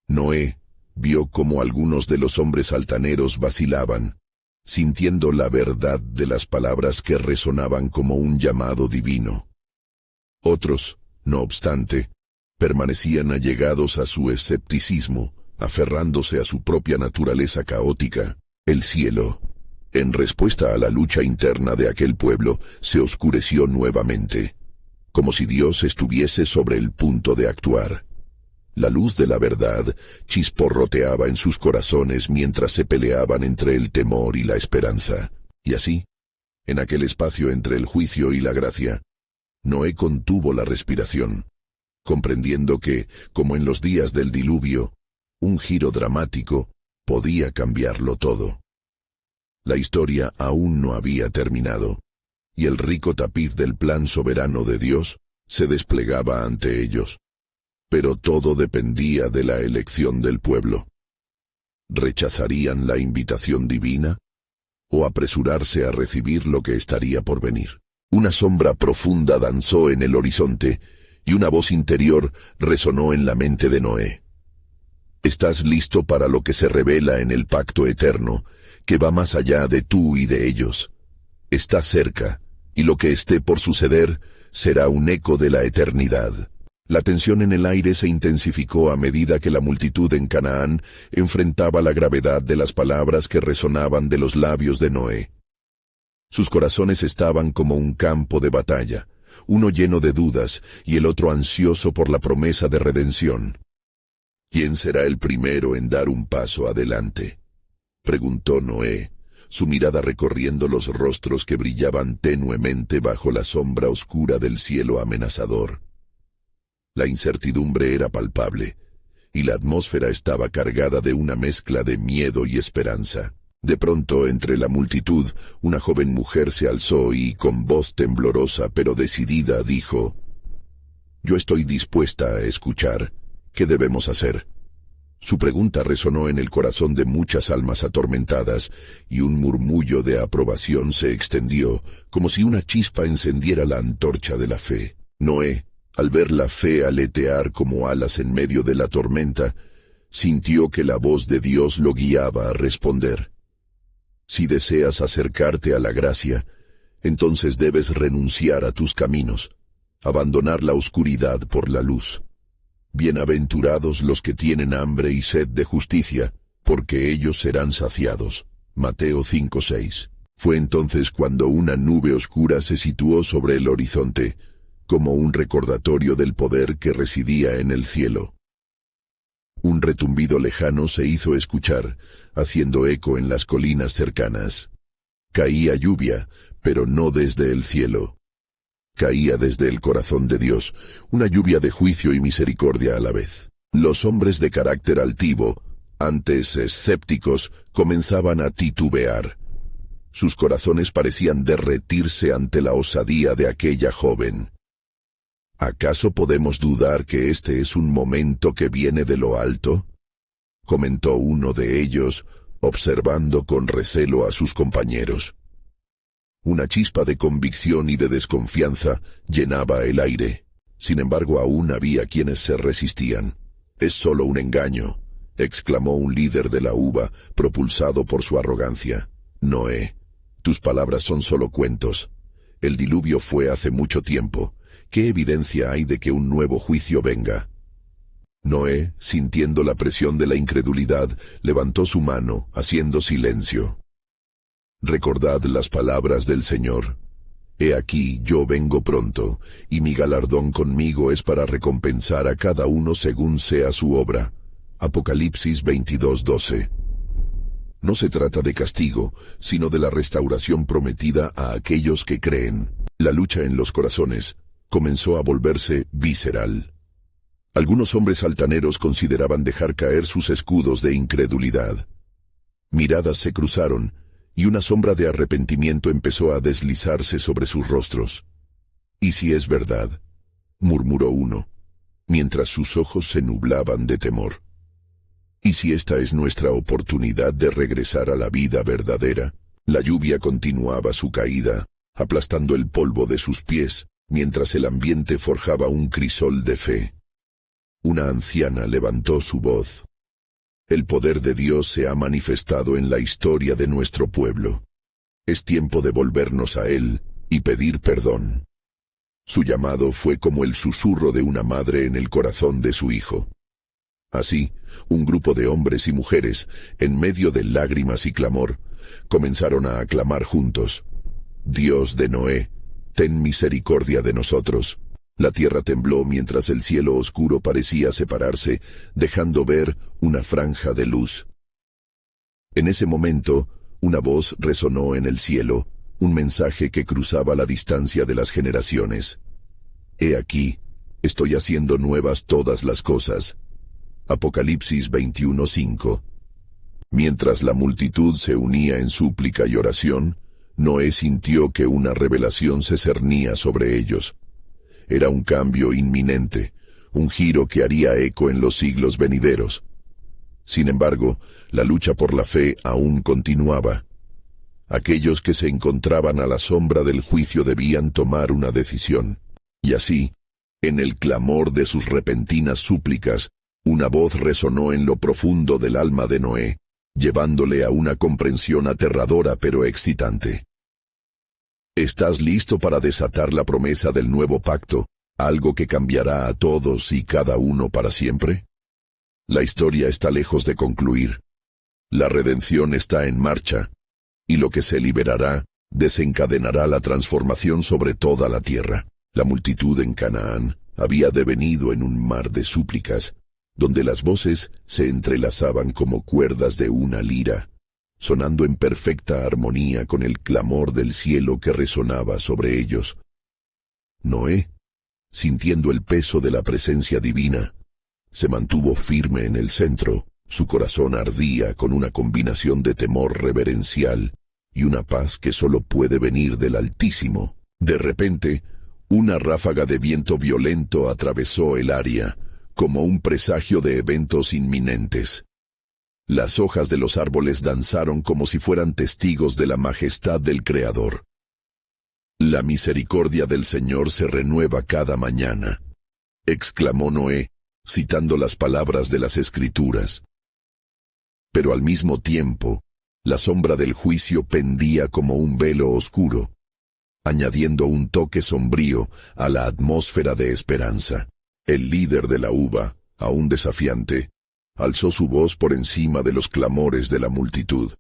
Noé vio cómo algunos de los hombres altaneros vacilaban, sintiendo la verdad de las palabras que resonaban como un llamado divino. Otros, no obstante, permanecían allegados a su escepticismo, aferrándose a su propia naturaleza caótica. El cielo, en respuesta a la lucha interna de aquel pueblo, se oscureció nuevamente, como si Dios estuviese sobre el punto de actuar. La luz de la verdad chisporroteaba en sus corazones mientras se peleaban entre el temor y la esperanza. Y así, en aquel espacio entre el juicio y la gracia, Noé contuvo la respiración, comprendiendo que, como en los días del diluvio, un giro dramático podía cambiarlo todo. La historia aún no había terminado, y el rico tapiz del plan soberano de Dios se desplegaba ante ellos. Pero todo dependía de la elección del pueblo. ¿Rechazarían la invitación divina? ¿O apresurarse a recibir lo que estaría por venir? Una sombra profunda danzó en el horizonte, y una voz interior resonó en la mente de Noé. ¿Estás listo para lo que se revela en el pacto eterno, que va más allá de tú y de ellos? Está cerca, y lo que esté por suceder será un eco de la eternidad. La tensión en el aire se intensificó a medida que la multitud en Canaán enfrentaba la gravedad de las palabras que resonaban de los labios de Noé. Sus corazones estaban como un campo de batalla, uno lleno de dudas y el otro ansioso por la promesa de redención. ¿Quién será el primero en dar un paso adelante?, preguntó Noé, su mirada recorriendo los rostros que brillaban tenuemente bajo la sombra oscura del cielo amenazador. La incertidumbre era palpable, y la atmósfera estaba cargada de una mezcla de miedo y esperanza. De pronto, entre la multitud, una joven mujer se alzó y, con voz temblorosa pero decidida, dijo: «Yo estoy dispuesta a escuchar. ¿Qué debemos hacer?». Su pregunta resonó en el corazón de muchas almas atormentadas, y un murmullo de aprobación se extendió, como si una chispa encendiera la antorcha de la fe. Noé, al ver la fe aletear como alas en medio de la tormenta, sintió que la voz de Dios lo guiaba a responder. Si deseas acercarte a la gracia, entonces debes renunciar a tus caminos, abandonar la oscuridad por la luz. Bienaventurados los que tienen hambre y sed de justicia, porque ellos serán saciados. Mateo 5:6. Fue entonces cuando una nube oscura se situó sobre el horizonte, como un recordatorio del poder que residía en el cielo. Un retumbido lejano se hizo escuchar, haciendo eco en las colinas cercanas. Caía lluvia, pero no desde el cielo. Caía desde el corazón de Dios, una lluvia de juicio y misericordia a la vez. Los hombres de carácter altivo, antes escépticos, comenzaban a titubear. Sus corazones parecían derretirse ante la osadía de aquella joven. ¿Acaso podemos dudar que este es un momento que viene de lo alto?, comentó uno de ellos, observando con recelo a sus compañeros. Una chispa de convicción y de desconfianza llenaba el aire. Sin embargo, aún había quienes se resistían. «Es solo un engaño», exclamó un líder de la uva, propulsado por su arrogancia. «Noé, tus palabras son solo cuentos. El diluvio fue hace mucho tiempo. ¿Qué evidencia hay de que un nuevo juicio venga?» Noé, sintiendo la presión de la incredulidad, levantó su mano, haciendo silencio. «Recordad las palabras del Señor. He aquí, yo vengo pronto, y mi galardón conmigo es para recompensar a cada uno según sea su obra». Apocalipsis 22:12. No se trata de castigo, sino de la restauración prometida a aquellos que creen. La lucha en los corazones comenzó a volverse visceral. Algunos hombres altaneros consideraban dejar caer sus escudos de incredulidad. Miradas se cruzaron, y una sombra de arrepentimiento empezó a deslizarse sobre sus rostros. «¿Y si es verdad?», murmuró uno, mientras sus ojos se nublaban de temor. «¿Y si esta es nuestra oportunidad de regresar a la vida verdadera?». La lluvia continuaba su caída, aplastando el polvo de sus pies, mientras el ambiente forjaba un crisol de fe. Una anciana levantó su voz. «El poder de Dios se ha manifestado en la historia de nuestro pueblo. Es tiempo de volvernos a Él y pedir perdón». Su llamado fue como el susurro de una madre en el corazón de su hijo. Así, un grupo de hombres y mujeres, en medio de lágrimas y clamor, comenzaron a aclamar juntos: «Dios de Noé, ten misericordia de nosotros». La tierra tembló mientras el cielo oscuro parecía separarse, dejando ver una franja de luz. En ese momento, una voz resonó en el cielo, un mensaje que cruzaba la distancia de las generaciones. «He aquí, estoy haciendo nuevas todas las cosas». Apocalipsis 21:5. Mientras la multitud se unía en súplica y oración, Noé sintió que una revelación se cernía sobre ellos. Era un cambio inminente, un giro que haría eco en los siglos venideros. Sin embargo, la lucha por la fe aún continuaba. Aquellos que se encontraban a la sombra del juicio debían tomar una decisión. Y así, en el clamor de sus repentinas súplicas, una voz resonó en lo profundo del alma de Noé, llevándole a una comprensión aterradora pero excitante. ¿Estás listo para desatar la promesa del nuevo pacto, algo que cambiará a todos y cada uno para siempre? La historia está lejos de concluir. La redención está en marcha, y lo que se liberará desencadenará la transformación sobre toda la tierra. La multitud en Canaán había devenido en un mar de súplicas, donde las voces se entrelazaban como cuerdas de una lira, sonando en perfecta armonía con el clamor del cielo que resonaba sobre ellos. Noé, sintiendo el peso de la presencia divina, se mantuvo firme en el centro. Su corazón ardía con una combinación de temor reverencial y una paz que solo puede venir del Altísimo. De repente, una ráfaga de viento violento atravesó el área, como un presagio de eventos inminentes. Las hojas de los árboles danzaron como si fueran testigos de la majestad del Creador. «La misericordia del Señor se renueva cada mañana», exclamó Noé, citando las palabras de las Escrituras. Pero al mismo tiempo, la sombra del juicio pendía como un velo oscuro, añadiendo un toque sombrío a la atmósfera de esperanza. El líder de la uva, aún desafiante, alzó su voz por encima de los clamores de la multitud.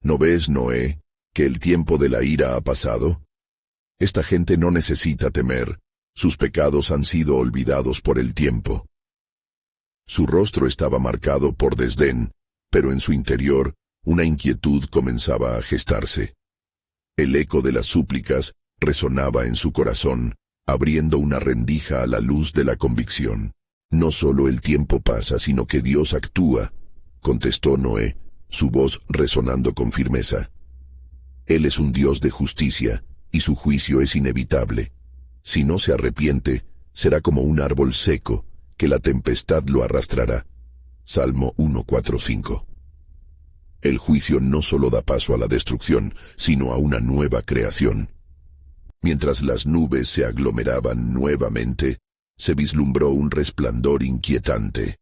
¿No ves, Noé, que el tiempo de la ira ha pasado? Esta gente no necesita temer, sus pecados han sido olvidados por el tiempo. Su rostro estaba marcado por desdén, pero en su interior una inquietud comenzaba a gestarse. El eco de las súplicas resonaba en su corazón, abriendo una rendija a la luz de la convicción. «No solo el tiempo pasa, sino que Dios actúa», contestó Noé, su voz resonando con firmeza. «Él es un Dios de justicia, y su juicio es inevitable. Si no se arrepiente, será como un árbol seco, que la tempestad lo arrastrará. Salmo 1:4-5. El juicio no solo da paso a la destrucción, sino a una nueva creación. Mientras las nubes se aglomeraban nuevamente, se vislumbró un resplandor inquietante.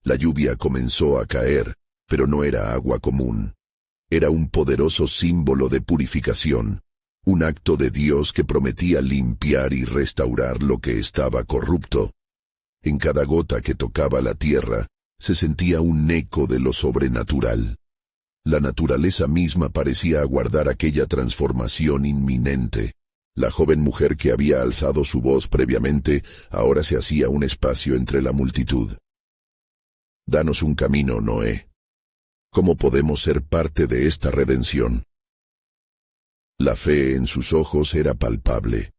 La lluvia comenzó a caer, pero no era agua común. Era un poderoso símbolo de purificación, un acto de Dios que prometía limpiar y restaurar lo que estaba corrupto. En cada gota que tocaba la tierra, se sentía un eco de lo sobrenatural. La naturaleza misma parecía aguardar aquella transformación inminente. La joven mujer que había alzado su voz previamente, ahora se hacía un espacio entre la multitud. Danos un camino, Noé. ¿Cómo podemos ser parte de esta redención? La fe en sus ojos era palpable.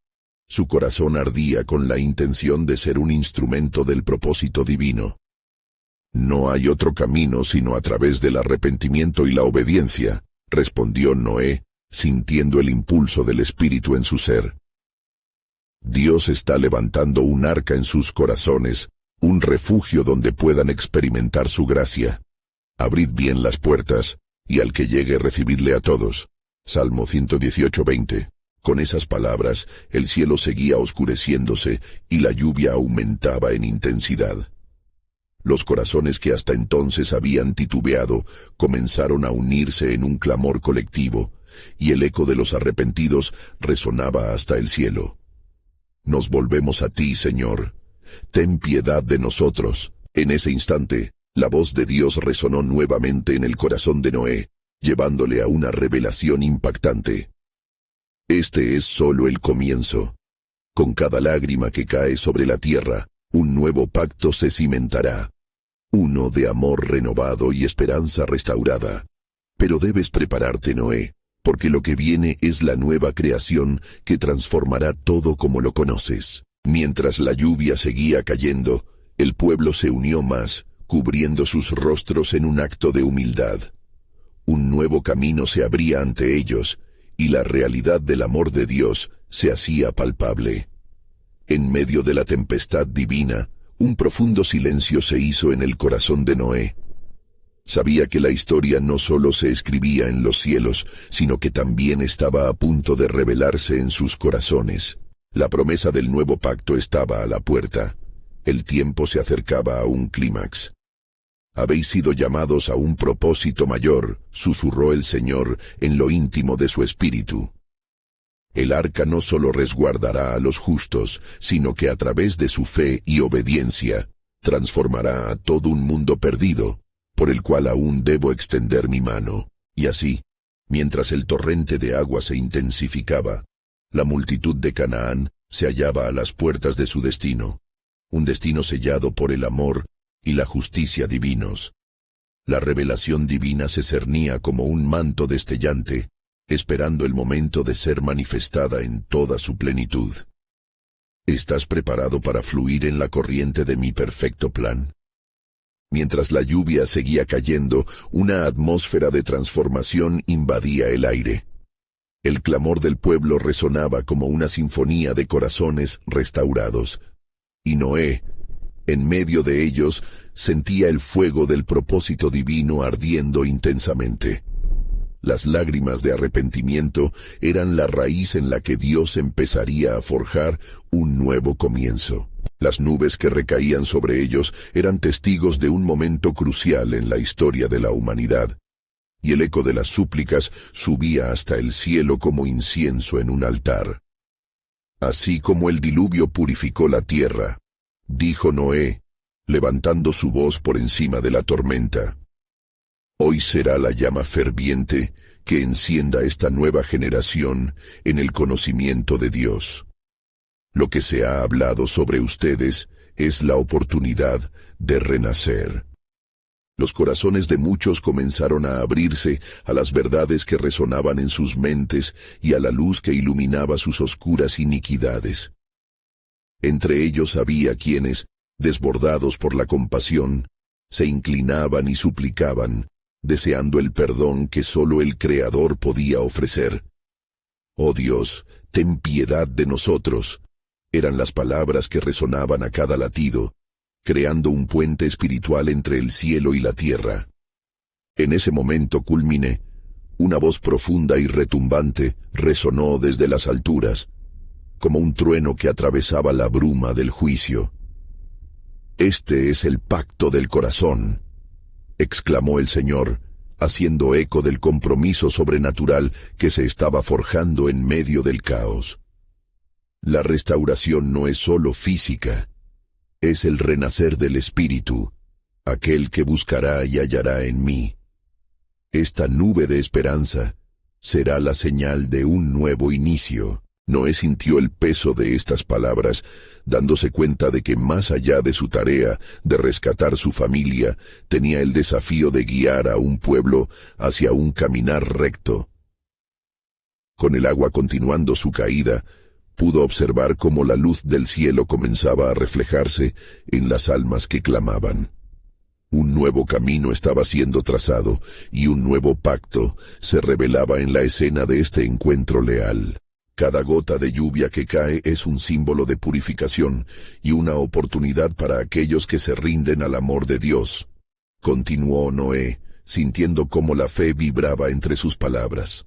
Su corazón ardía con la intención de ser un instrumento del propósito divino. No hay otro camino sino a través del arrepentimiento y la obediencia, respondió Noé, sintiendo el impulso del Espíritu en su ser. Dios está levantando un arca en sus corazones, un refugio donde puedan experimentar su gracia. Abrid bien las puertas, y al que llegue recibidle a todos. Salmo 118:20. Con esas palabras, el cielo seguía oscureciéndose y la lluvia aumentaba en intensidad. Los corazones que hasta entonces habían titubeado comenzaron a unirse en un clamor colectivo, y el eco de los arrepentidos resonaba hasta el cielo. Nos volvemos a ti, Señor. Ten piedad de nosotros. En ese instante, la voz de Dios resonó nuevamente en el corazón de Noé, llevándole a una revelación impactante. Este es solo el comienzo. Con cada lágrima que cae sobre la tierra, un nuevo pacto se cimentará. Uno de amor renovado y esperanza restaurada. Pero debes prepararte, Noé, porque lo que viene es la nueva creación que transformará todo como lo conoces. Mientras la lluvia seguía cayendo, el pueblo se unió más, cubriendo sus rostros en un acto de humildad. Un nuevo camino se abría ante ellos, y la realidad del amor de Dios se hacía palpable. En medio de la tempestad divina, un profundo silencio se hizo en el corazón de Noé. Sabía que la historia no solo se escribía en los cielos, sino que también estaba a punto de revelarse en sus corazones. La promesa del nuevo pacto estaba a la puerta. El tiempo se acercaba a un clímax. Habéis sido llamados a un propósito mayor, susurró el Señor en lo íntimo de su espíritu. El arca no solo resguardará a los justos, sino que a través de su fe y obediencia, transformará a todo un mundo perdido, por el cual aún debo extender mi mano. Y así, mientras el torrente de agua se intensificaba, la multitud de Canaán se hallaba a las puertas de su destino, un destino sellado por el amor y la justicia divinos. La revelación divina se cernía como un manto destellante, esperando el momento de ser manifestada en toda su plenitud. ¿Estás preparado para fluir en la corriente de mi perfecto plan? Mientras la lluvia seguía cayendo, una atmósfera de transformación invadía el aire. El clamor del pueblo resonaba como una sinfonía de corazones restaurados. Y Noé, en medio de ellos, sentía el fuego del propósito divino ardiendo intensamente. Las lágrimas de arrepentimiento eran la raíz en la que Dios empezaría a forjar un nuevo comienzo. Las nubes que recaían sobre ellos eran testigos de un momento crucial en la historia de la humanidad, y el eco de las súplicas subía hasta el cielo como incienso en un altar. Así como el diluvio purificó la tierra, dijo Noé, levantando su voz por encima de la tormenta. Hoy será la llama ferviente que encienda esta nueva generación en el conocimiento de Dios. Lo que se ha hablado sobre ustedes es la oportunidad de renacer. Los corazones de muchos comenzaron a abrirse a las verdades que resonaban en sus mentes y a la luz que iluminaba sus oscuras iniquidades. Entre ellos había quienes, desbordados por la compasión, se inclinaban y suplicaban, deseando el perdón que solo el Creador podía ofrecer. Oh Dios, ten piedad de nosotros. Eran las palabras que resonaban a cada latido, creando un puente espiritual entre el cielo y la tierra. En ese momento culmine, una voz profunda y retumbante resonó desde las alturas, como un trueno que atravesaba la bruma del juicio. «Este es el pacto del corazón», exclamó el Señor, haciendo eco del compromiso sobrenatural que se estaba forjando en medio del caos. La restauración no es solo física, es el renacer del espíritu, aquel que buscará y hallará en mí. Esta nube de esperanza será la señal de un nuevo inicio. Noé sintió el peso de estas palabras, dándose cuenta de que más allá de su tarea de rescatar su familia, tenía el desafío de guiar a un pueblo hacia un caminar recto. Con el agua continuando su caída, pudo observar cómo la luz del cielo comenzaba a reflejarse en las almas que clamaban. Un nuevo camino estaba siendo trazado y un nuevo pacto se revelaba en la escena de este encuentro leal. Cada gota de lluvia que cae es un símbolo de purificación y una oportunidad para aquellos que se rinden al amor de Dios. Continuó Noé, sintiendo cómo la fe vibraba entre sus palabras.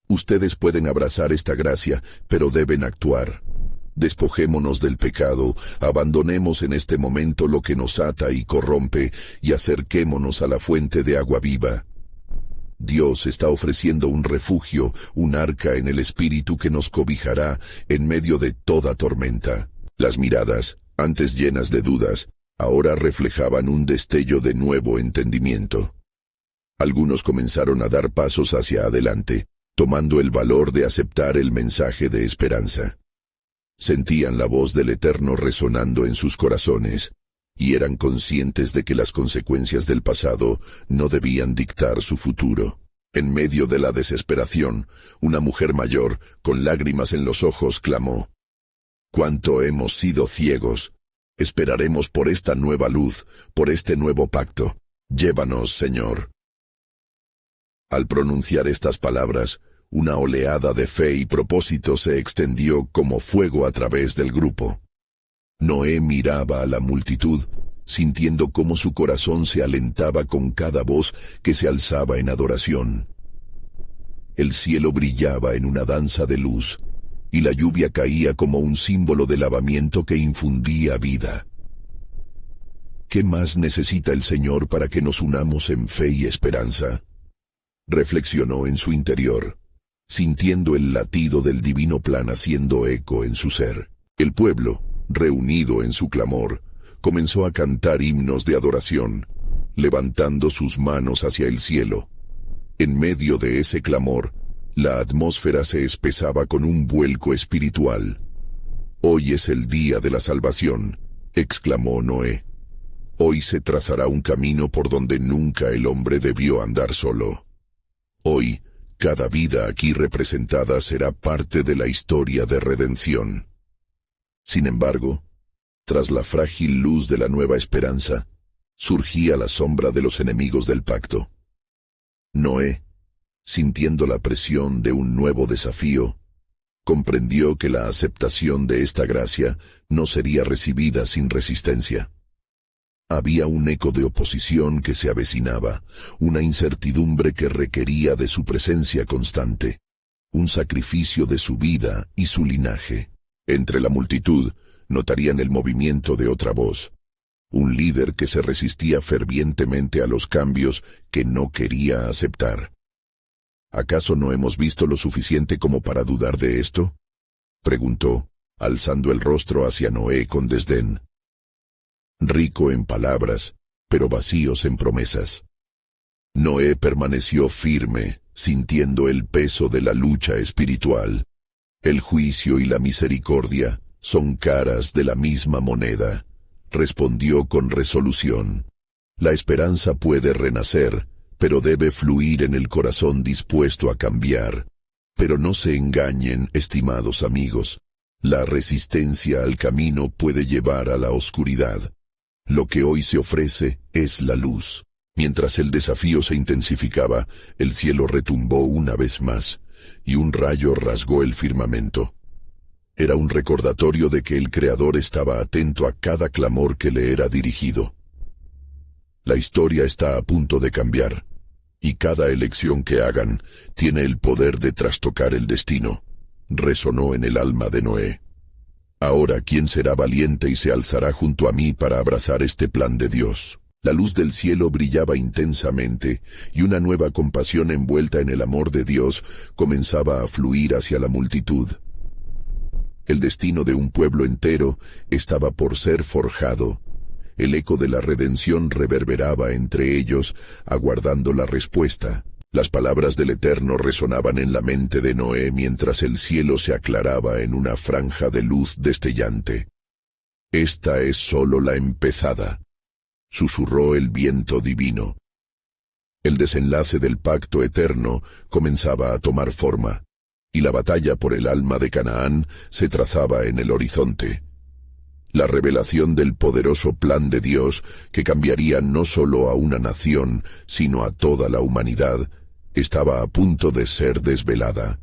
Ustedes pueden abrazar esta gracia, pero deben actuar. Despojémonos del pecado, abandonemos en este momento lo que nos ata y corrompe y acerquémonos a la fuente de agua viva. Dios está ofreciendo un refugio, un arca en el espíritu que nos cobijará en medio de toda tormenta. Las miradas, antes llenas de dudas, ahora reflejaban un destello de nuevo entendimiento. Algunos comenzaron a dar pasos hacia adelante, tomando el valor de aceptar el mensaje de esperanza. Sentían la voz del Eterno resonando en sus corazones, y eran conscientes de que las consecuencias del pasado no debían dictar su futuro. En medio de la desesperación, una mujer mayor, con lágrimas en los ojos, clamó: «¡Cuánto hemos sido ciegos! Esperaremos por esta nueva luz, por este nuevo pacto. Llévanos, Señor». Al pronunciar estas palabras, una oleada de fe y propósito se extendió como fuego a través del grupo. Noé miraba a la multitud, sintiendo cómo su corazón se alentaba con cada voz que se alzaba en adoración. El cielo brillaba en una danza de luz, y la lluvia caía como un símbolo de lavamiento que infundía vida. ¿Qué más necesita el Señor para que nos unamos en fe y esperanza?, reflexionó en su interior, sintiendo el latido del divino plan haciendo eco en su ser. El pueblo, reunido en su clamor, comenzó a cantar himnos de adoración, levantando sus manos hacia el cielo. En medio de ese clamor, la atmósfera se espesaba con un vuelco espiritual. «Hoy es el día de la salvación», exclamó Noé. «Hoy se trazará un camino por donde nunca el hombre debió andar solo. Hoy, cada vida aquí representada será parte de la historia de redención». Sin embargo, tras la frágil luz de la nueva esperanza, surgía la sombra de los enemigos del pacto. Noé, sintiendo la presión de un nuevo desafío, comprendió que la aceptación de esta gracia no sería recibida sin resistencia. Había un eco de oposición que se avecinaba, una incertidumbre que requería de su presencia constante, un sacrificio de su vida y su linaje. Entre la multitud notarían el movimiento de otra voz, un líder que se resistía fervientemente a los cambios que no quería aceptar. ¿Acaso no hemos visto lo suficiente como para dudar de esto?, preguntó, alzando el rostro hacia Noé con desdén. Rico en palabras, pero vacíos en promesas. Noé permaneció firme, sintiendo el peso de la lucha espiritual. El juicio y la misericordia son caras de la misma moneda, respondió con resolución. La esperanza puede renacer, pero debe fluir en el corazón dispuesto a cambiar. Pero no se engañen, estimados amigos. La resistencia al camino puede llevar a la oscuridad. Lo que hoy se ofrece es la luz. Mientras el desafío se intensificaba, el cielo retumbó una vez más, y un rayo rasgó el firmamento. Era un recordatorio de que el Creador estaba atento a cada clamor que le era dirigido. La historia está a punto de cambiar, y cada elección que hagan tiene el poder de trastocar el destino, resonó en el alma de Noé. Ahora, ¿quién será valiente y se alzará junto a mí para abrazar este plan de Dios? La luz del cielo brillaba intensamente, y una nueva compasión envuelta en el amor de Dios comenzaba a fluir hacia la multitud. El destino de un pueblo entero estaba por ser forjado. El eco de la redención reverberaba entre ellos, aguardando la respuesta. Las palabras del Eterno resonaban en la mente de Noé mientras el cielo se aclaraba en una franja de luz destellante. «Esta es solo la empezada», susurró el viento divino. El desenlace del pacto eterno comenzaba a tomar forma, y la batalla por el alma de Canaán se trazaba en el horizonte. La revelación del poderoso plan de Dios, que cambiaría no solo a una nación, sino a toda la humanidad, estaba a punto de ser desvelada.